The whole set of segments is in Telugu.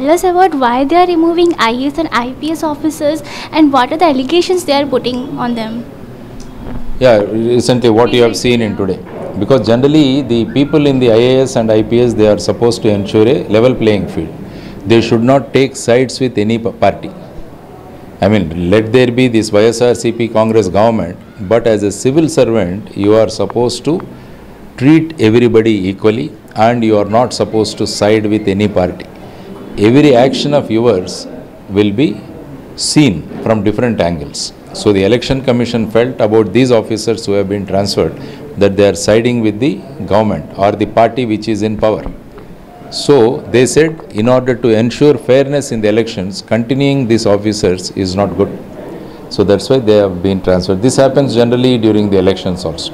tell us about why they are removing IAS and IPS officers and what are the allegations they are putting on them? Yeah, recently what you have seen in today. Because generally the people in the IAS and IPS, they are supposed to ensure a level playing field. They should not take sides with any party. I mean, let there be this YSRCP Congress government, but as a civil servant, you are supposed to treat everybody equally and you are not supposed to side with any party. Every action of yours will be seen from different angles. So the Election Commission felt about these officers who have been transferred that they are siding with the government or the party which is in power. So they said in order to ensure fairness in the elections, continuing these officers is not good. So that's why they have been transferred. This happens generally during the elections also.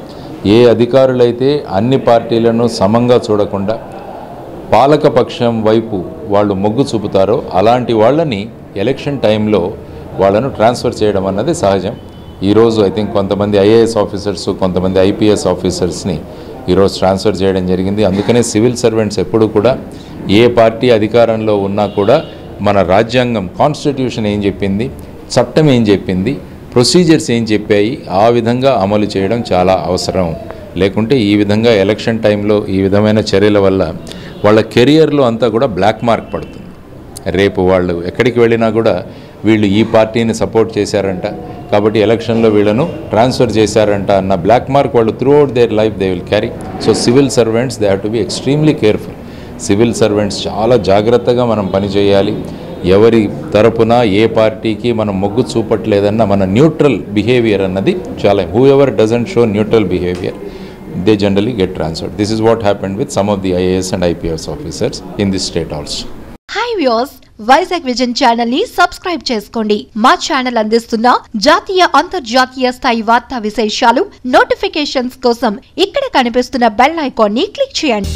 ఏ అధికారులైతే అన్ని పార్టీలను సమంగా చూడకుండా పాలకపక్షం వైపు వాళ్ళు మొగ్గు చూపుతారో అలాంటి వాళ్ళని ఎలక్షన్ టైంలో వాళ్ళను ట్రాన్స్ఫర్ చేయడం అన్నది సహజం. ఈరోజు ఐ థింక్ కొంతమంది ఐఏఎస్ ఆఫీసర్స్, కొంతమంది ఐపీఎస్ ఆఫీసర్స్ని ఈరోజు ట్రాన్స్ఫర్ చేయడం జరిగింది. అందుకనే సివిల్ సర్వెంట్స్ ఎప్పుడు కూడా ఏ పార్టీ అధికారంలో ఉన్నా కూడా మన రాజ్యాంగం కాన్స్టిట్యూషన్ ఏం చెప్పింది, చట్టం ఏం చెప్పింది, ప్రొసీజర్స్ ఏం చెప్పాయి ఆ విధంగా అమలు చేయడం చాలా అవసరం. లేకుంటే ఈ విధంగా ఎలక్షన్ టైంలో ఈ విధమైన చర్యల వల్ల వాళ్ళ కెరియర్లో అంతా కూడా బ్లాక్ మార్క్ పడుతుంది. రేపు వాళ్ళు ఎక్కడికి వెళ్ళినా కూడా వీళ్ళు ఈ పార్టీని సపోర్ట్ చేశారంట కాబట్టి ఎలక్షన్లో వీళ్ళను ట్రాన్స్ఫర్ చేశారంట అన్న బ్లాక్ మార్క్ వాళ్ళు through out their life they will carry. So civil servants they have to be extremely careful. Civil servants చాలా జాగ్రత్తగా మనం పనిచేయాలి. ఎవరి తరపున ఏ పార్టీకి మనం మొగ్గు చూపట్లేదన్న మన న్యూట్రల్ బిహేవియర్ అన్నది చాలా. Who ever doesn't show neutral behaviour they generally get transferred. This is what happened with some of the IAS and IPS officers in this state also. Hi viewers, Vizag vision channel ని సబ్స్క్రైబ్ చేసుకోండి. మా ఛానల్ అందిస్తున్న జాతీయ అంతర్జాతీయ స్థాయి వార్తా విశేషాలు నోటిఫికేషన్స్ కోసం ఇక్కడ కనిపిస్తున్న బెల్ ఐకాన్ ని క్లిక్ చేయండి.